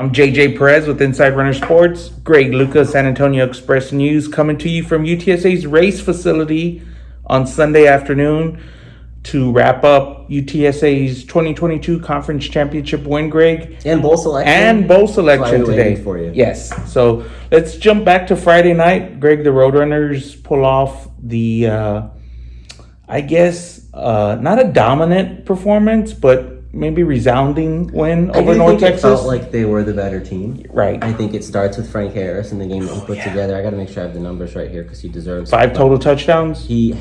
I'm JJ Perez with Inside Runner Sports. Greg Lucas, San Antonio Express News, coming to you from UTSA's race facility on Sunday afternoon to wrap up UTSA's 2022 Conference Championship win, Greg. And bowl selection. Today. For you. Yes. So let's jump back to Friday night. Greg, the Roadrunners pull off the, not a dominant performance, but maybe resounding win over North Texas. It felt like they were the better team. Right. I think it starts with Frank Harris and the game that he put together. I got to make sure I have the numbers right here because he deserves 5 total touchdowns. He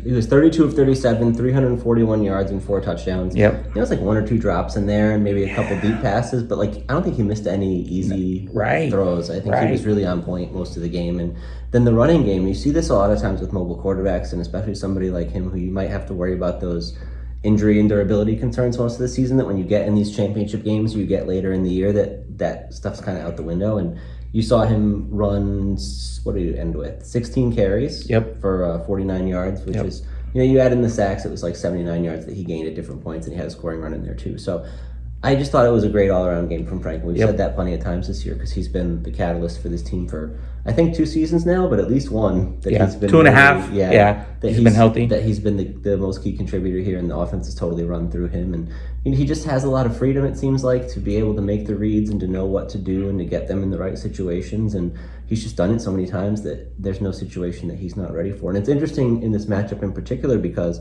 was 32 of 37, 341 yards and 4 touchdowns. Yep. There was like 1 or 2 drops in there and maybe a couple deep passes, but I don't think he missed any easy throws. I think he was really on point most of the game. And then the running game, you see this a lot of times with mobile quarterbacks, and especially somebody like him who you might have to worry about those injury and durability concerns most of the season, that when you get in these championship games, you get later in the year that stuff's kind of out the window. And you saw him run, what did he end with? 16 carries for 49 yards, which is, you add in the sacks, it was like 79 yards that he gained at different points, and he had a scoring run in there too. So I just thought it was a great all-around game from Frank. We've said that plenty of times this year because he's been the catalyst for this team for, I think, 2 seasons now, but at least one. He's been 2.5. That he's been healthy. That he's been the most key contributor here, and the offense has totally run through him. And he just has a lot of freedom, it seems like, to be able to make the reads and to know what to do and to get them in the right situations. And he's just done it so many times that there's no situation that he's not ready for. And it's interesting in this matchup in particular because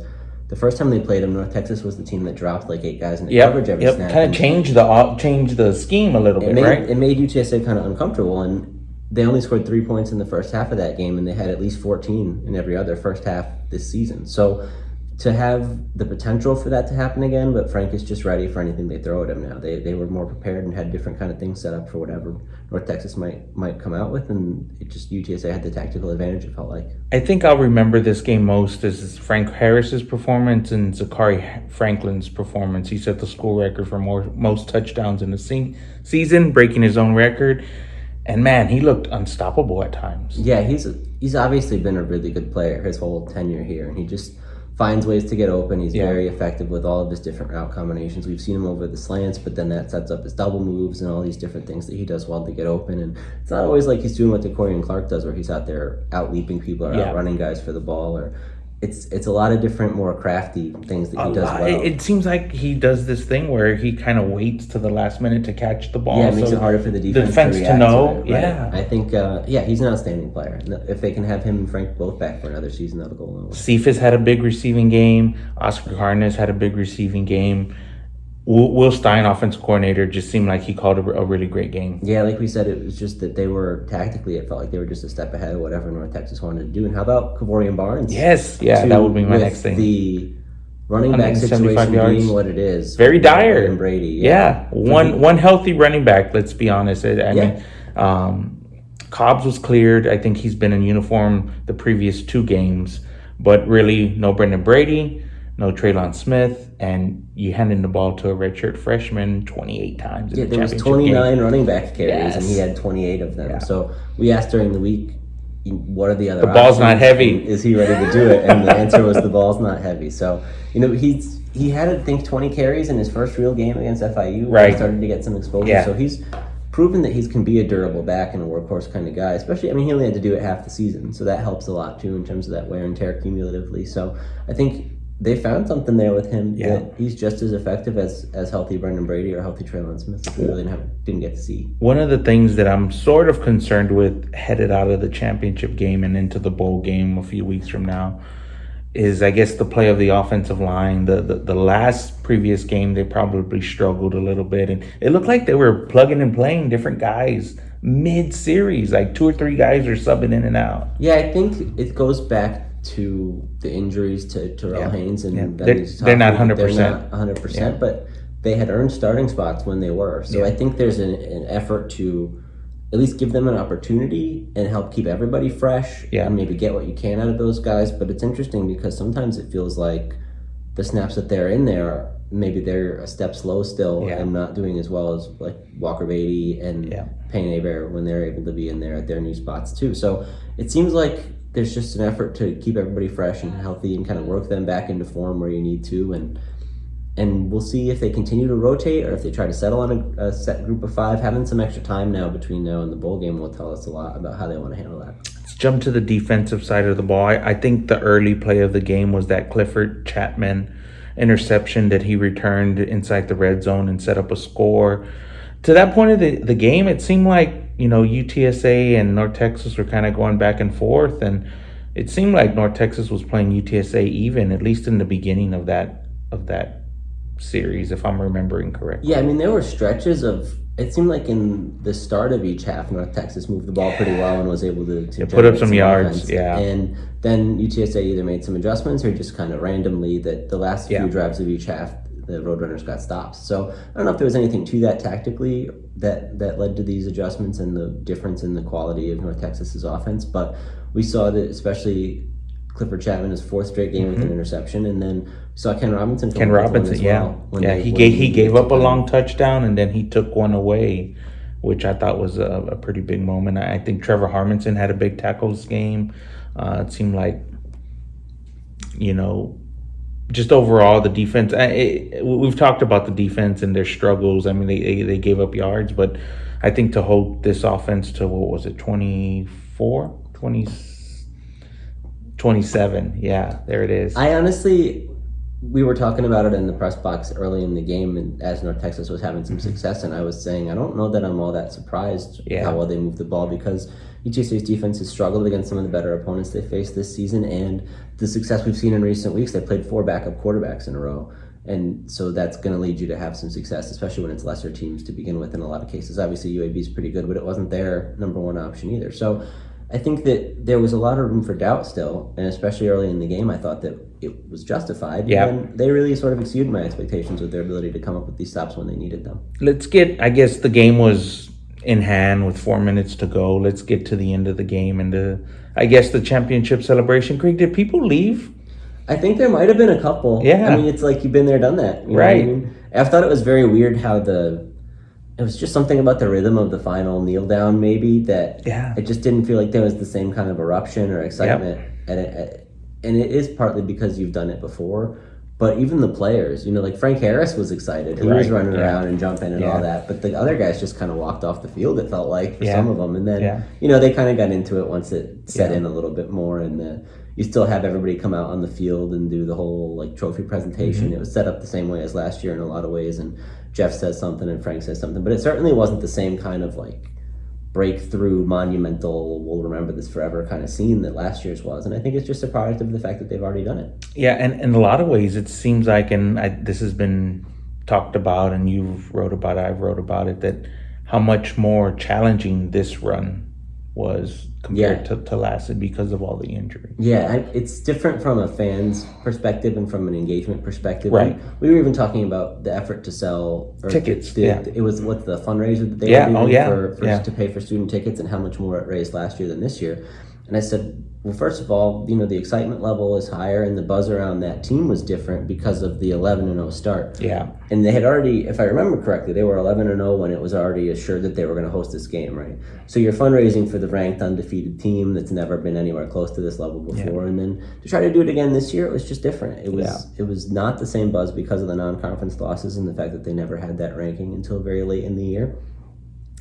the first time they played him, North Texas was the team that dropped like 8 guys in coverage every snap. Kind of changed the scheme a little bit, right? It made UTSA kind of uncomfortable, and they only scored 3 points in the first half of that game, and they had at least 14 in every other first half this season. So to have the potential for that to happen again, but Frank is just ready for anything they throw at him now. They were more prepared and had different kind of things set up for whatever North Texas might come out with, and it just UTSA had the tactical advantage, it felt like. I think I'll remember this game most as Frank Harris's performance and Zachary Franklin's performance. He set the school record for most touchdowns in the season, breaking his own record. And man, he looked unstoppable at times. Yeah, he's obviously been a really good player his whole tenure here, and he just finds ways to get open. He's very effective with all of his different route combinations. We've seen him over the slants, but then that sets up his double moves and all these different things that he does well to get open. And it's not always like he's doing what DeCorian Clark does, where he's out there out-leaping people or out-running guys for the ball. Or it's a lot of different, more crafty things that he does well. It seems like he does this thing where he kind of waits to the last minute to catch the ball. Yeah, it makes it harder for the defense to know. To it, right? I think, he's an outstanding player. If they can have him and Frank both back for another season, that'll go a long way. Cephas had a big receiving game. Oscar Harness had a big receiving game. Will Stein, offensive coordinator, just seemed like he called a really great game. Yeah, like we said, it was just that they were tactically, it felt like they were just a step ahead of whatever North Texas wanted to do. And how about Kavorian Barnes? Yes, that would be my next thing. The running back situation being what it is. Very dire. And Brady. One healthy running back, let's be honest. I mean, Cobbs was cleared. I think he's been in uniform the previous 2 games. But really, no Brendan Brady, no Traylon Smith, and you handed the ball to a redshirt freshman 28 times in the there was 29 running back carries, and he had 28 of them. So we asked during the week, what are the other options? The ball's not heavy. Is he ready to do it? And the answer was the ball's not heavy. So, he had, I think, 20 carries in his first real game against FIU. He started to get some exposure. So he's proven that he can be a durable back and a workhorse kind of guy. Especially, he only had to do it half the season. So that helps a lot, too, in terms of that wear and tear cumulatively. So I think they found something there with him that he's just as effective as healthy Brendan Brady or healthy Traylon Smith, which we really didn't get to see. One of the things that I'm sort of concerned with headed out of the championship game and into the bowl game a few weeks from now is, I guess, the play of the offensive line. The last previous game, they probably struggled a little bit, and it looked like they were plugging and playing different guys mid-series, like 2 or 3 guys are subbing in and out. Yeah, I think it goes back to the injuries to Terrell Haynes, and they're not 100%. They're not 100%, but they had earned starting spots when they were. So I think there's an effort to at least give them an opportunity and help keep everybody fresh and maybe get what you can out of those guys. But it's interesting because sometimes it feels like the snaps that they're in there, maybe they're a step slow still and not doing as well as like Walker Beatty and Payne Hebert when they're able to be in there at their new spots too. So it seems like there's just an effort to keep everybody fresh and healthy and kind of work them back into form where you need to. And And we'll see if they continue to rotate or if they try to settle on a set group of 5. Having some extra time now between now and the bowl game will tell us a lot about how they want to handle that. Let's jump to the defensive side of the ball. I think the early play of the game was that Clifford Chapman interception that he returned inside the red zone and set up a score. To that point of the game, it seemed like, UTSA and North Texas were kind of going back and forth, and it seemed like North Texas was playing UTSA even, at least in the beginning of that series, if I'm remembering correctly. Yeah, I mean, there were stretches of, it seemed like in the start of each half, North Texas moved the ball pretty well and was able to put up some yards. Offense. Yeah. And then UTSA either made some adjustments or just kind of randomly that the last few drives of each half, the Roadrunners got stops. So I don't know if there was anything to that tactically that led to these adjustments and the difference in the quality of North Texas's offense. But we saw that especially Clifford Chapman, his 4th straight game with an interception, and then we saw Ken Robinson. He gave up a long touchdown, and then he took one away, which I thought was a pretty big moment. I think Trevor Harmonson had a big tackles game. It seemed like, just overall the defense. We've talked about the defense and their struggles. I mean, they gave up yards, but I think to hold this offense to, 27. Yeah, there it is. We were talking about it in the press box early in the game, and as North Texas was having some success, and I was saying I don't know that I'm all that surprised how well they moved the ball, because UTSA's defense has struggled against some of the better opponents they faced this season, and the success we've seen in recent weeks, they played 4 backup quarterbacks in a row. And so that's going to lead you to have some success, especially when it's lesser teams to begin with in a lot of cases. Obviously, UAB is pretty good, but it wasn't their number one option either. So I think that there was a lot of room for doubt still, and especially early in the game, I thought that it was justified. Yeah. And they really sort of exceeded my expectations with their ability to come up with these stops when they needed them. I guess the game was in hand with 4 minutes to go. Let's get to the end of the game and the championship celebration. Greg, did people leave? I think there might have been a couple. Yeah. I mean, it's like you've been there, done that. You know right. what I mean? I thought it was very weird how it was just something about the rhythm of the final kneel down, maybe, that it just didn't feel like there was the same kind of eruption or excitement. Yep. And it is partly because you've done it before. But even the players, like Frank Harris was excited. He was running around and jumping and all that. But the other guys just kind of walked off the field, it felt like, for some of them. And then, they kind of got into it once it set in a little bit more. And you still have everybody come out on the field and do the whole trophy presentation. Mm-hmm. It was set up the same way as last year in a lot of ways. And Jeff says something and Frank says something. But it certainly wasn't the same kind of breakthrough, monumental, we'll remember this forever kind of scene that last year's was. And I think it's just a product of the fact that they've already done it. Yeah, and in a lot of ways it seems like, this has been talked about and you've wrote about it, I've wrote about it, that how much more challenging this run was compared to last because of all the injuries. Yeah, it's different from a fan's perspective and from an engagement perspective. Right. We were even talking about the effort to sell tickets. It was the fundraiser that they were doing to pay for student tickets, and how much more it raised last year than this year. And I said, well, first of all, the excitement level is higher and the buzz around that team was different because of the 11-0 start. Yeah. And they had already, if I remember correctly, they were 11-0 when it was already assured that they were going to host this game, right? So you're fundraising for the ranked undefeated team that's never been anywhere close to this level before. And then to try to do it again this year, it was just different. It was not the same buzz because of the non-conference losses and the fact that they never had that ranking until very late in the year.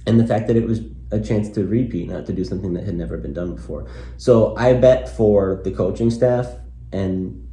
And the fact that it was a chance to repeat, not to do something that had never been done before. So I bet for the coaching staff and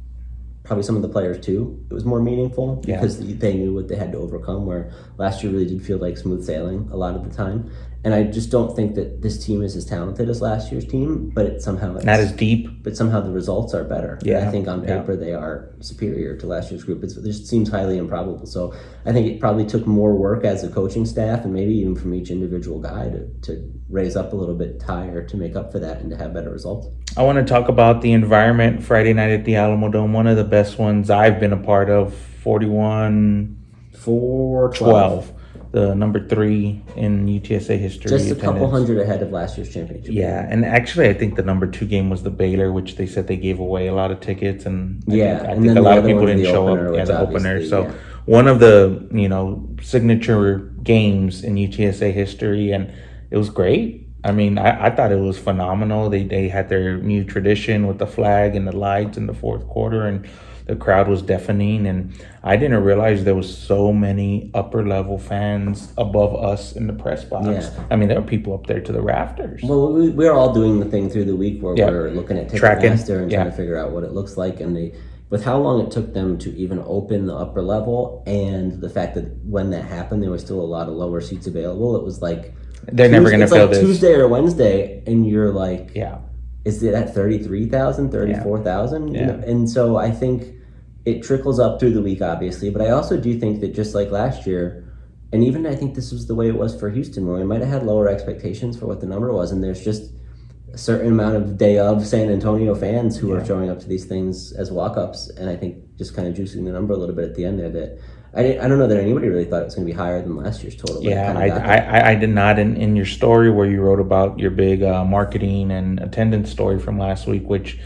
probably some of the players too, it was more meaningful because they knew what they had to overcome, where last year really did feel like smooth sailing a lot of the time. And I just don't think that this team is as talented as last year's team, but it's not as deep. But somehow the results are better. Yeah. And I think on paper they are superior to last year's group. It just seems highly improbable. So I think it probably took more work as a coaching staff and maybe even from each individual guy to raise up a little bit higher to make up for that and to have better results. I want to talk about the environment Friday night at the Alamodome, one of the best ones I've been a part of, 41-4-12. The number 3 in UTSA history. Just a couple hundred ahead of last year's championship. Yeah, and actually I think the number 2 game was the Baylor, which they said they gave away a lot of tickets, and I think a lot of people didn't show up. The opener. So one of the signature games in UTSA history, and it was great. I mean, I thought it was phenomenal. They had their new tradition with the flag and the lights in the fourth quarter, and the crowd was deafening, and I didn't realize there was so many upper level fans above us in the press box. Yeah. I mean, there were people up there to the rafters. Well, we're all doing the thing through the week where we're looking at Ticketmaster and trying to figure out what it looks like, and with how long it took them to even open the upper level, and the fact that when that happened, there was still a lot of lower seats available. It was like they're never going to fill this Tuesday or Wednesday, and you're like, yeah, is it at 33,000, 34,000? You know? And so I think it trickles up through the week, obviously, but I also do think that just like last year, and even I think this was the way it was for Houston, where we might have had lower expectations for what the number was, and there's just a certain amount of day of San Antonio fans who are showing up to these things as walk-ups, and I think just kind of juicing the number a little bit at the end there. That I don't know that anybody really thought it was going to be higher than last year's total. I did not. In your story where you wrote about your big marketing and attendance story from last week, which,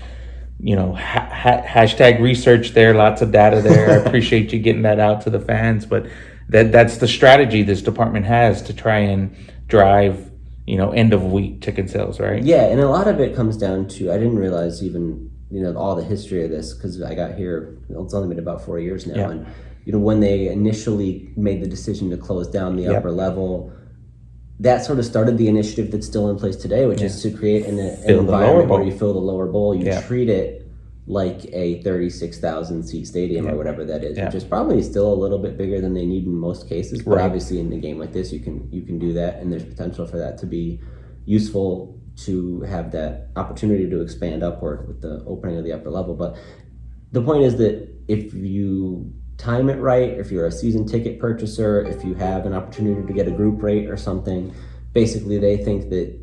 you know, hashtag research there, lots of data there. I appreciate you getting that out to the fans, but that's the strategy this department has to try and drive, you know, end of week ticket sales, right? Yeah, and a lot of it comes down to, I didn't realize even, you know, all the history of this, because I got here, it's only been about 4 years now, and you know, when they initially made the decision to close down the upper level, that sort of started the initiative that's still in place today, which is to create an environment where you fill the lower bowl, you treat it like a 36,000 seat stadium or whatever that is, which is probably still a little bit bigger than they need in most cases. But obviously in a game like this, you can do that, and there's potential for that to be useful to have that opportunity to expand upward with the opening of the upper level. But the point is that if you time it right, if you're a season ticket purchaser, if you have an opportunity to get a group rate or something, basically they think that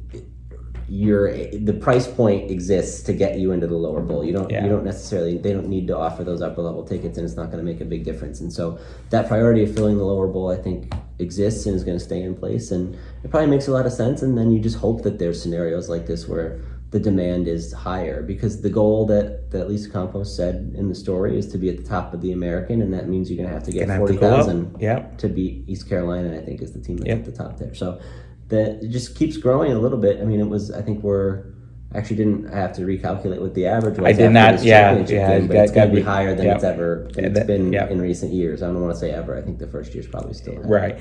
the price point exists to get you into the lower bowl. You don't necessarily, they don't need to offer those upper level tickets, and it's not going to make a big difference. And so that priority of filling the lower bowl, I think, exists and is going to stay in place, and it probably makes a lot of sense. And then you just hope that there's scenarios like this where the demand is higher, because the goal that Lisa Campos said in the story is to be at the top of the American, and that means you're going to have to get 40,000 to beat East Carolina, I think, is the team that's at the top there. So that it just keeps growing a little bit. I mean, I think I didn't have to recalculate what the average was. I did not, game, but it's going to be higher than it's been in recent years. I don't want to say ever. I think the first year's probably still higher. Right.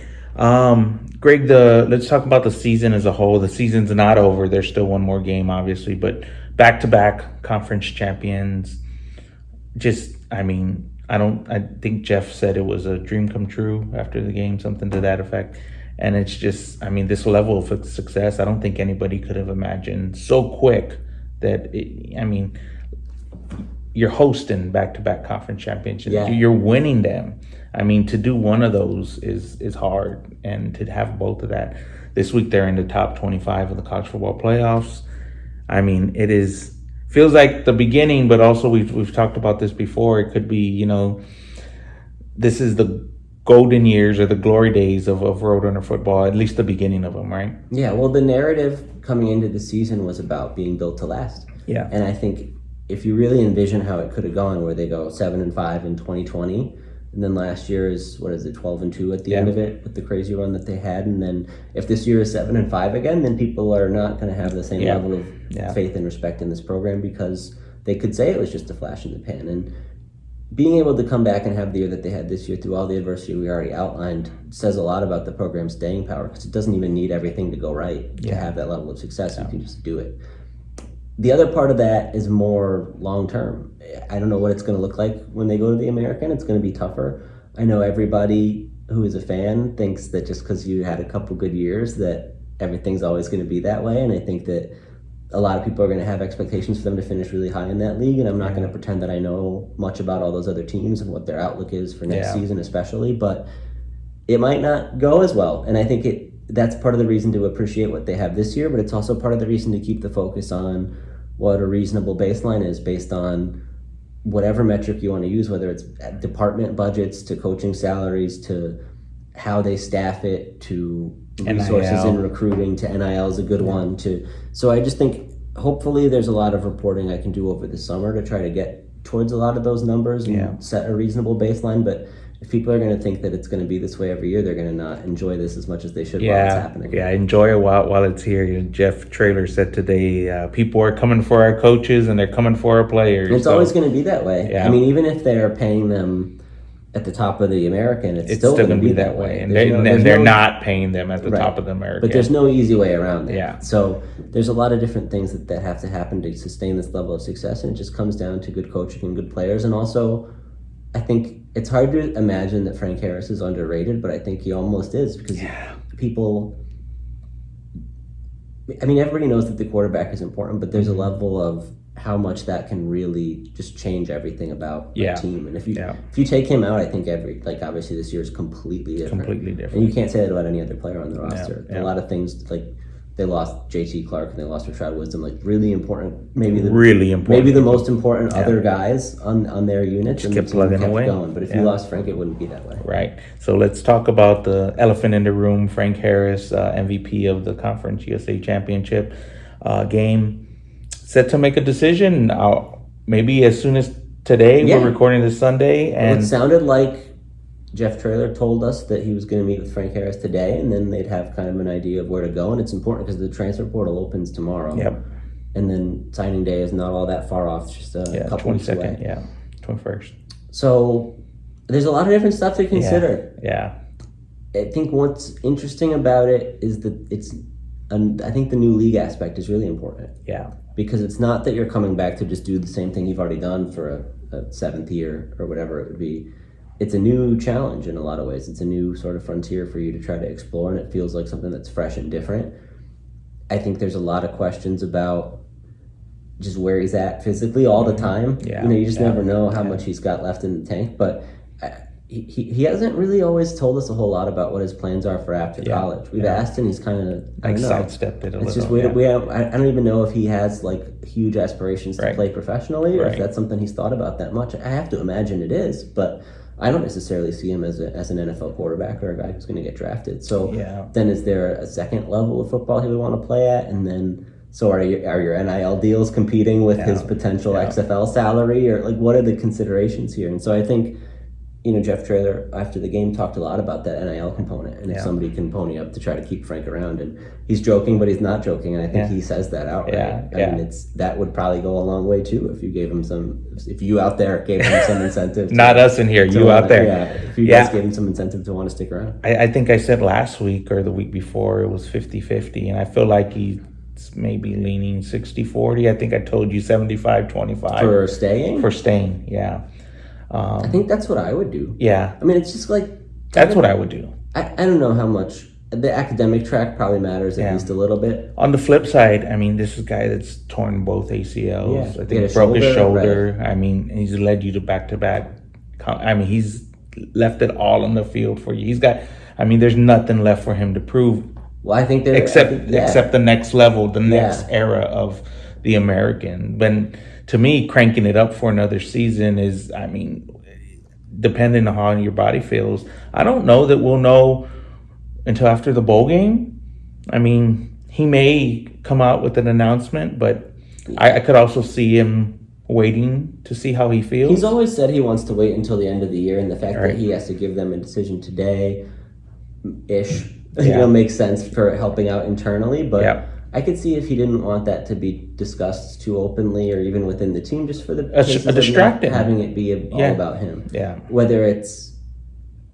Greg, let's talk about the season as a whole. The season's not over. There's still one more game, obviously, but back-to-back conference champions. I think Jeff said it was a dream come true after the game, something to that effect. And it's just, this level of success, I don't think anybody could have imagined so quick that, you're hosting back-to-back conference championships. Yeah. You're winning them. To do one of those is hard, and to have both of that. This week they're in the top 25 of the college football playoffs. It feels like the beginning, but also we've talked about this before. It could be, this is the golden years or the glory days of Roadrunner football, at least the beginning of them, right? Yeah, well, the narrative coming into the season was about being built to last. Yeah. And I think if you really envision how it could have gone, where they go 7-5 in 2020, and then last year is, 12-2 at the end of it with the crazy run that they had, and then if this year is 7-5 again, then people are not going to have the same level of faith and respect in this program, because they could say it was just a flash in the pan. And being able to come back and have the year that they had this year through all the adversity we already outlined says a lot about the program's staying power, because it doesn't even need everything to go right to have that level of success. You can just do it. The other part of that is more long-term. I don't know what it's going to look like when they go to the American. It's going to be tougher. I know everybody who is a fan thinks that just because you had a couple good years that everything's always going to be that way, and I think that a lot of people are going to have expectations for them to finish really high in that league, and I'm not going to pretend that I know much about all those other teams and what their outlook is for next season especially, but it might not go as well. And I think that's part of the reason to appreciate what they have this year, but it's also part of the reason to keep the focus on what a reasonable baseline is based on whatever metric you want to use, whether it's department budgets to coaching salaries to how they staff it to resources in recruiting to NIL is a good one to. So I just think hopefully there's a lot of reporting I can do over the summer to try to get towards a lot of those numbers and set a reasonable baseline. But if people are going to think that it's going to be this way every year, they're going to not enjoy this as much as they should while it's happening. Yeah, enjoy it while it's here. Jeff Traylor said today, people are coming for our coaches and they're coming for our players. And it's always going to be that way. Yeah. I mean, even if they're paying them at the top of the American, it's still going to be that way. And they're not paying them at the top of the American. But there's no easy way around it. Yeah. So there's a lot of different things that have to happen to sustain this level of success, and it just comes down to good coaching and good players. And also, I think it's hard to imagine that Frank Harris is underrated, but I think he almost is, because people... I mean, everybody knows that the quarterback is important, but there's a level of how much that can really just change everything about a team. And if you take him out, I think obviously this year is completely different. And you can't say that about any other player on the roster. A lot of things, like they lost J.T. Clark and they lost Rashad Wisdom, like really important, maybe the most important other guys on their units. Just kept plugging away. Going. But if you lost Frank, it wouldn't be that way. Right. So let's talk about the elephant in the room. Frank Harris, MVP of the Conference USA Championship game, set to make a decision maybe as soon as today. We're recording this Sunday, and it sounded like Jeff Traylor told us that he was going to meet with Frank Harris today, and then they'd have kind of an idea of where to go. And it's important because the transfer portal opens tomorrow. And then signing day is not all that far off, just a couple weeks away. 21st. So there's a lot of different stuff to consider. I think what's interesting about it is that I think the new league aspect is really important. Because it's not that you're coming back to just do the same thing you've already done for a seventh year or whatever it would be. It's a new challenge in a lot of ways. It's a new sort of frontier for you to try to explore, and it feels like something that's fresh and different. I think there's a lot of questions about just where he's at physically all the time. You just never know how much he's got left in the tank. But he hasn't really always told us a whole lot about what his plans are for after college. We've asked, and he's kind of sidestepped it a little. It's just I don't even know if he has like huge aspirations to play professionally, or if that's something he's thought about that much. I have to imagine it is, but I don't necessarily see him as an NFL quarterback or a guy who's going to get drafted. So then is there a second level of football he would want to play at? And then, so are your NIL deals competing with his potential XFL salary? Or like, what are the considerations here? And so I think, Jeff Traylor, after the game, talked a lot about that NIL component. And if somebody can pony up to try to keep Frank around. And he's joking, but he's not joking. And I think he says that outright. I mean, that would probably go a long way, too, if you gave him if you out there gave him some incentive. Not us in here, you out there. If you guys gave him some incentive to want to stick around. I think I said last week or the week before it was 50-50. And I feel like he's maybe leaning 60-40. I think I told you 75-25. For staying? For staying, I think that's what I would do. I mean, it's just like... That's what I would do. I don't know how much... The academic track probably matters at least a little bit. On the flip side, I mean, this is a guy that's torn both ACLs. I think broke his shoulder. Right. I mean, he's led you to back-to-back. I mean, he's left it all on the field for you. There's nothing left for him to prove. Well, I think except the next level, the next era of the American. But to me, cranking it up for another season is, depending on how your body feels. I don't know that we'll know until after the bowl game. I mean, he may come out with an announcement, but I could also see him waiting to see how he feels. He's always said he wants to wait until the end of the year, and the fact that he has to give them a decision today-ish, makes sense for helping out internally, but I could see if he didn't want that to be discussed too openly or even within the team, just for the distracting, having it be all about him. Whether it's,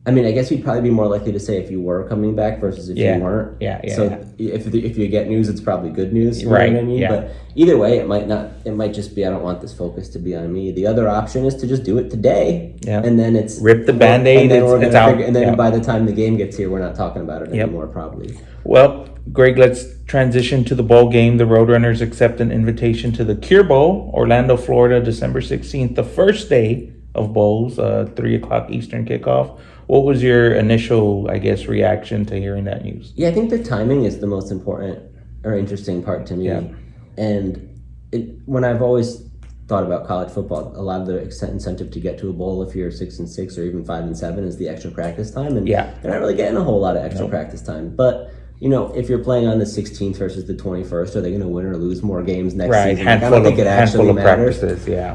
I guess you'd probably be more likely to say if you were coming back versus if you weren't. So if you get news, it's probably good news. You know what I mean? But either way, it might just be, I don't want this focus to be on me. The other option is to just do it today. And then it's rip the Band-Aid, it's out. And then by the time the game gets here, we're not talking about it anymore, probably. Well, Greg, let's transition to the bowl game. The Roadrunners accept an invitation to the Cure Bowl, Orlando, Florida, December 16th, the first day of bowls, 3:00 Eastern kickoff. What was your initial, reaction to hearing that news? I think the timing is the most important or interesting part to me. And when I've always thought about college football, a lot of the incentive to get to a bowl if you're 6-6 or even 5-7 is the extra practice time. And they're not really getting a whole lot of extra practice time. But if you're playing on the 16th versus the 21st, are they going to win or lose more games next season? I don't think it actually matters.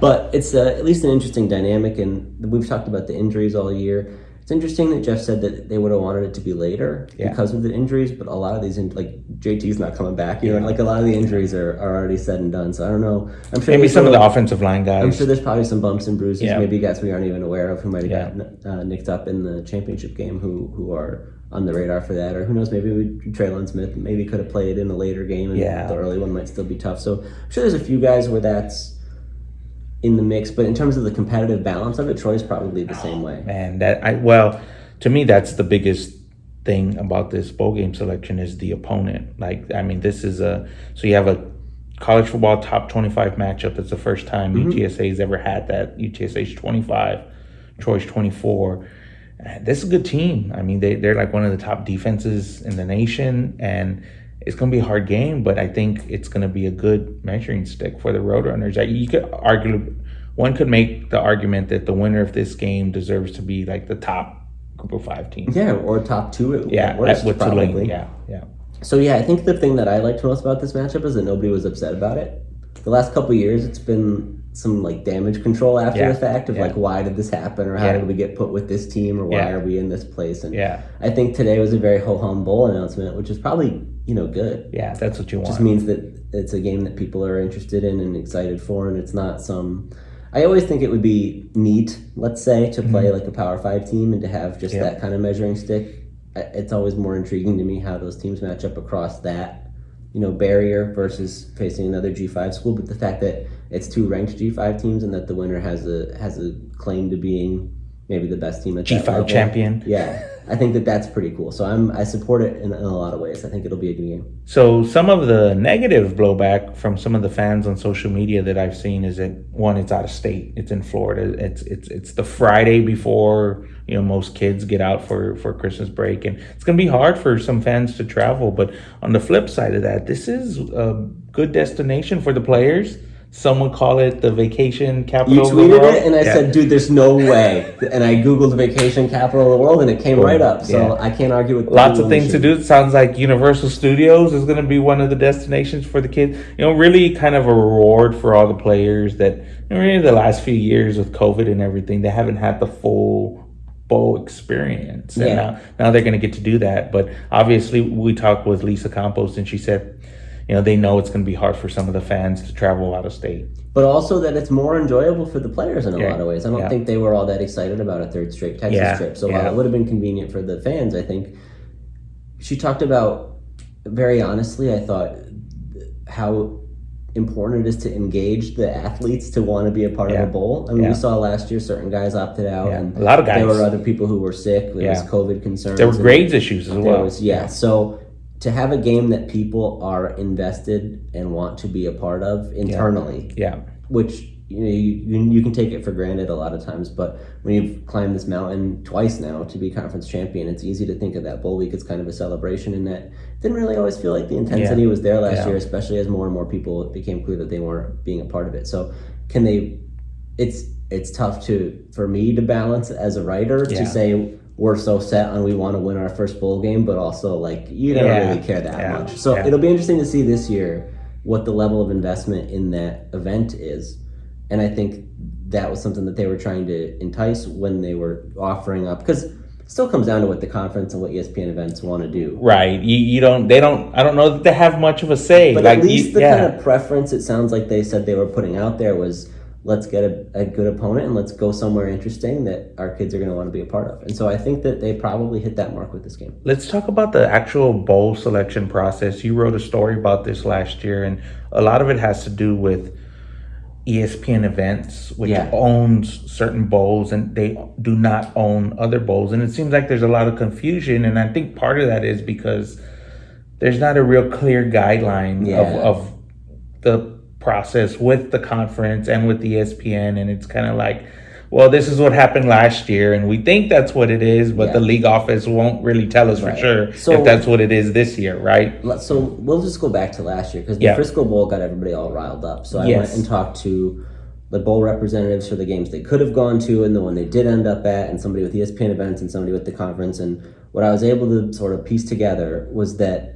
But it's at least an interesting dynamic, and we've talked about the injuries all year. It's interesting that Jeff said that they would have wanted it to be later because of the injuries, but a lot of these, like JT's not coming back, you know, like a lot of the injuries are already said and done. So I don't know. I'm sure maybe some of the offensive line guys. I'm sure there's probably some bumps and bruises. Maybe guys we aren't even aware of who might have gotten nicked up in the championship game who are on the radar for that, or who knows, maybe Traylon Smith maybe could have played in a later game, and the early one might still be tough. So I'm sure there's a few guys where that's in the mix, but in terms of the competitive balance of it, Troy's probably the same way. Man, to me, that's the biggest thing about this bowl game selection is the opponent. Like, I mean, this is so you have a college football top 25 matchup. That's the first time UTSA's ever had that. UTSA's 25, Troy's 24. This is a good team. I mean, they're like one of the top defenses in the nation, and it's going to be a hard game, but I think it's going to be a good measuring stick for the Roadrunners. You could one could make the argument that the winner of this game deserves to be like the top group of 5 team. Yeah, or top 2 at worst, with probably. Tulane. Yeah. So I think the thing that I liked most about this matchup is that nobody was upset about it. The last couple of years, it's been some like damage control after the fact of like, why did this happen, or how did we get put with this team, or why are we in this place? And I think today was a very ho-hum bowl announcement, which is probably good. Yeah, that's what you want. Just means that it's a game that people are interested in and excited for, and it's not some. I always think it would be neat, let's say, to play like a Power 5 team and to have just that kind of measuring stick. It's always more intriguing to me how those teams match up across that, barrier versus facing another G5 school. But the fact that it's 2 ranked G5 teams and that the winner has a claim to being maybe the best team at G5 that level, champion. Yeah, I think that's pretty cool. So I support it in a lot of ways. I think it'll be a good game. So some of the negative blowback from some of the fans on social media that I've seen is that, one, it's out of state. It's in Florida. It's the Friday before most kids get out for Christmas break, and it's going to be hard for some fans to travel. But on the flip side of that, this is a good destination for the players. Some would call it the vacation capital of the world. You tweeted it, and I said, dude, there's no way. And I Googled vacation capital of the world, and it came right up. So I can't argue with that. Lots of things to do. It sounds like Universal Studios is going to be one of the destinations for the kids. Really kind of a reward for all the players that, really the last few years with COVID and everything, they haven't had the full bowl experience. And now they're going to get to do that. But obviously, we talked with Lisa Campos, and she said, they know it's going to be hard for some of the fans to travel out of state. But also that it's more enjoyable for the players in a lot of ways. I don't think they were all that excited about a third straight Texas trip. So while it would have been convenient for the fans, I think she talked about, very honestly, I thought, how important it is to engage the athletes to want to be a part of a bowl. I mean, we saw last year certain guys opted out. And a lot of guys. There were other people who were sick. There was COVID concerns. There were grades issues as well. So to have a game that people are invested and want to be a part of internally, which you can take it for granted a lot of times, but when you've climbed this mountain twice now to be conference champion, it's easy to think of that bowl week as kind of a celebration, and that didn't really always feel like the intensity was there last year, especially as more and more people, it became clear that they weren't being a part of it. So it's tough for me to balance as a writer to say, we're so set on we want to win our first bowl game, but also you don't really care that much. So it'll be interesting to see this year what the level of investment in that event is. And I think that was something that they were trying to entice when they were offering up, because it still comes down to what the conference and what ESPN events want to do. Right. I don't know that they have much of a say. But at least the kind of preference it sounds like they said they were putting out there was, let's get a good opponent and let's go somewhere interesting that our kids are going to want to be a part of. And so I think that they probably hit that mark with this game. Let's talk about the actual bowl selection process. You wrote a story about this last year, and a lot of it has to do with ESPN events, which owns certain bowls, and they do not own other bowls. And it seems like there's a lot of confusion, and I think part of that is because there's not a real clear guideline of the process with the conference and with the ESPN, and it's kind of like, well, this is what happened last year, and we think that's what it is, but the league office won't really tell us for sure if that's what it is this year, right? So we'll just go back to last year, because the Frisco Bowl got everybody all riled up. So I went and talked to the bowl representatives for the games they could have gone to and the one they did end up at, and somebody with ESPN events and somebody with the conference. And what I was able to sort of piece together was that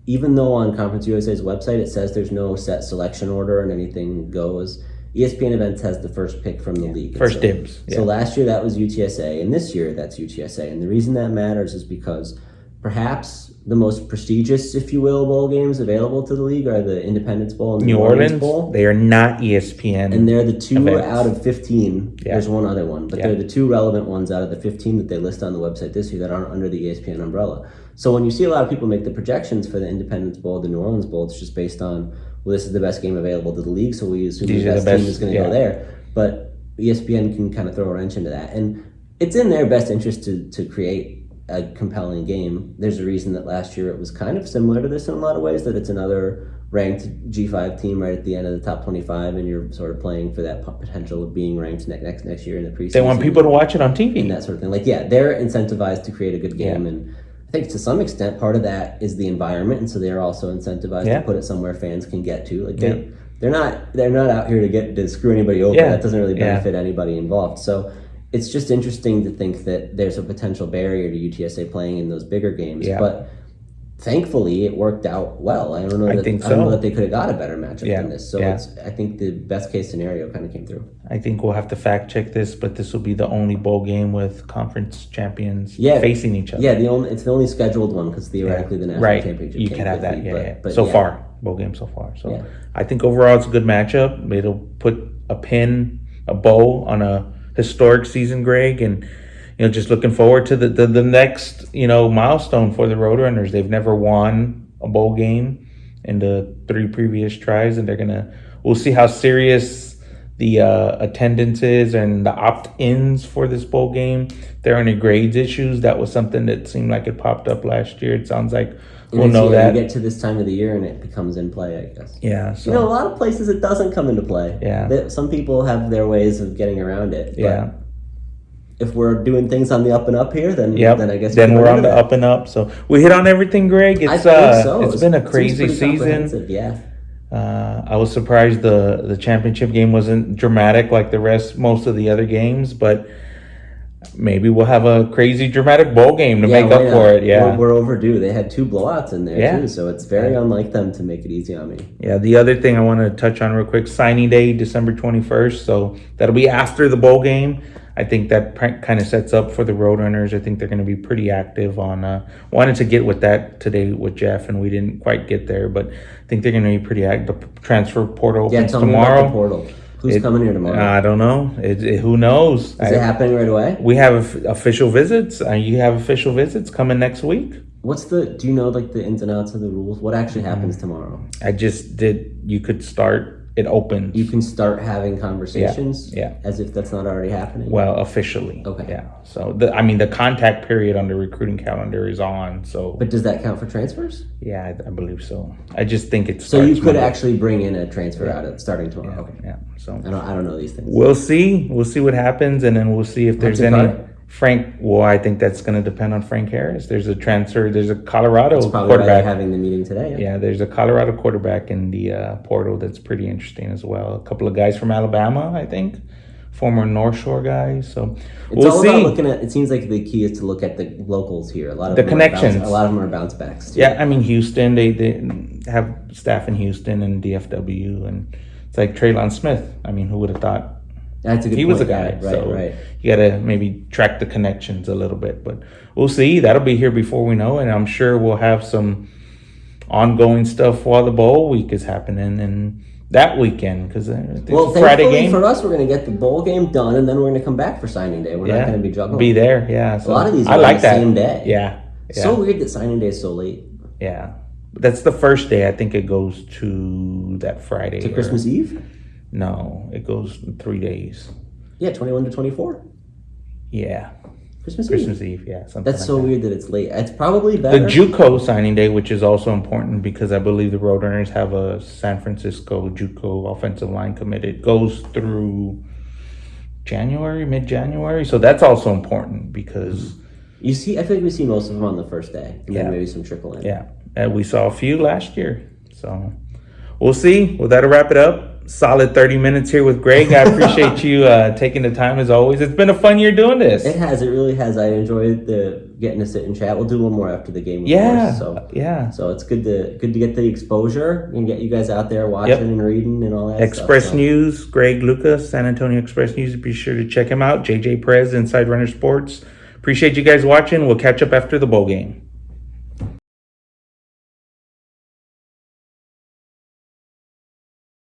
even though on Conference USA's website it says there's no set selection order and anything goes, ESPN Events has the first pick from the league. First dibs. So last year that was UTSA, and this year that's UTSA. And the reason that matters is because perhaps the most prestigious, if you will, bowl games available to the league are the Independence Bowl and the New Orleans Bowl. They are not ESPN. And they're the two out of 15. Yeah. There's one other one, but they're the two relevant ones out of the 15 that they list on the website this year that aren't under the ESPN umbrella. So when you see a lot of people make the projections for the Independence Bowl, the New Orleans Bowl, it's just based on, well, this is the best game available to the league, so we assume the best team is going to go there. But ESPN can kind of throw a wrench into that. And it's in their best interest to create a compelling game. There's a reason that last year it was kind of similar to this in a lot of ways, that it's another ranked G5 team right at the end of the top 25, and you're sort of playing for that potential of being ranked next year in the preseason. They want people to watch it on TV. And that sort of thing. Like, yeah, they're incentivized to create a good game, and I think to some extent part of that is the environment, and so they're also incentivized to put it somewhere fans can get to. Like they're not out here to screw anybody over. That doesn't really benefit anybody involved. So it's just interesting to think that there's a potential barrier to UTSA playing in those bigger games. But thankfully, it worked out well. I don't know that they could have got a better matchup than this. So I think the best case scenario kind of came through. I think we'll have to fact check this, but this will be the only bowl game with conference champions facing each other. Yeah, it's the only scheduled one because theoretically the national championship. You can have that. But so far, bowl game so far. So I think overall it's a good matchup. It'll put a bow on a historic season, Greg, and just looking forward to the next milestone for the Roadrunners. They've never won a bowl game in the 3 previous tries, and we'll see how serious the attendance is and the opt-ins for this bowl game. If there are any grades issues, that was something that seemed like it popped up last year. It sounds like we'll know that. We get to this time of the year and it becomes in play, I guess. Yeah. So, a lot of places it doesn't come into play. Yeah. Some people have their ways of getting around it. But if we're doing things on the up and up here, then I guess we're on the up and up. So we hit on everything, Greg. I think so. It's been a crazy season. Yeah. I was surprised the championship game wasn't dramatic like most of the other games, but maybe we'll have a crazy dramatic bowl game to make up for it. Yeah, we're overdue. They had 2 blowouts in there too, so it's very unlike them to make it easy on me. Yeah, the other thing I want to touch on real quick, signing day, December 21st. So that'll be after the bowl game. I think that kind of sets up for the Roadrunners. I think they're going to be pretty active on. Wanted to get with that today with Jeff, and we didn't quite get there, but I think they're going to be pretty active. The transfer portal opens tomorrow. Me about the portal. Who's coming here tomorrow? I don't know. Who knows? Is it happening right away? We have official visits. You have official visits coming next week. Do you know the ins and outs of the rules? What actually happens tomorrow? I just did. You could start. It opens. You can start having conversations as if that's not already happening? Well, officially. Okay. Yeah. So, the contact period on the recruiting calendar is on. So. But does that count for transfers? Yeah, I believe so. I just think it's. So you could actually bring in a transfer out of starting tomorrow. Okay. Yeah. So. I don't know these things. We'll see. We'll see what happens, and then we'll see if there's any. I think that's going to depend on Frank Harris. There's a transfer. There's a Colorado quarterback. Having the meeting today. Yeah, there's a Colorado quarterback in the portal that's pretty interesting as well. A couple of guys from Alabama, I think, former North Shore guys. So we'll see. About looking at. It seems like the key is to look at the locals here. A lot of the connections. A lot of them are bounce backs too. Yeah, Houston. They have staff in Houston and DFW, and it's like Traylon Smith. Who would have thought? That's a good he point. was a guy, right. You got to maybe track the connections a little bit, but we'll see. That'll be here before we know, and I'm sure we'll have some ongoing stuff while the bowl week is happening and that weekend because it's a Friday game. For us, we're going to get the bowl game done, and then we're going to come back for signing day. We're not going to be juggling. Be there, yeah. So a lot of these are on the same day. Yeah. So weird that signing day is so late. Yeah, that's the first day. I think it goes to that Friday. To Christmas Eve? No, it goes 3 days. Yeah, 21 to 24. Yeah. Christmas Eve, yeah. That's so weird that it's late. It's probably better. The JUCO signing day, which is also important because I believe the Roadrunners have a San Francisco JUCO offensive line committed, goes through mid-January. So that's also important because... I feel like we see most of them on the first day. And then maybe some trickle in. Yeah. And we saw a few last year. So we'll see. Well, that'll wrap it up. solid 30 minutes here with Greg. I appreciate you taking the time as always. It's been a fun year doing this. It really has. I enjoyed getting to sit and chat. We'll do one more after the game, of course. So it's good to get the exposure and get you guys out there watching and reading and all that Express stuff. News, Greg Lucas, San Antonio Express News. Be sure to check him out. JJ Perez, Inside Runner Sports. Appreciate you guys watching. We'll catch up after the bowl game.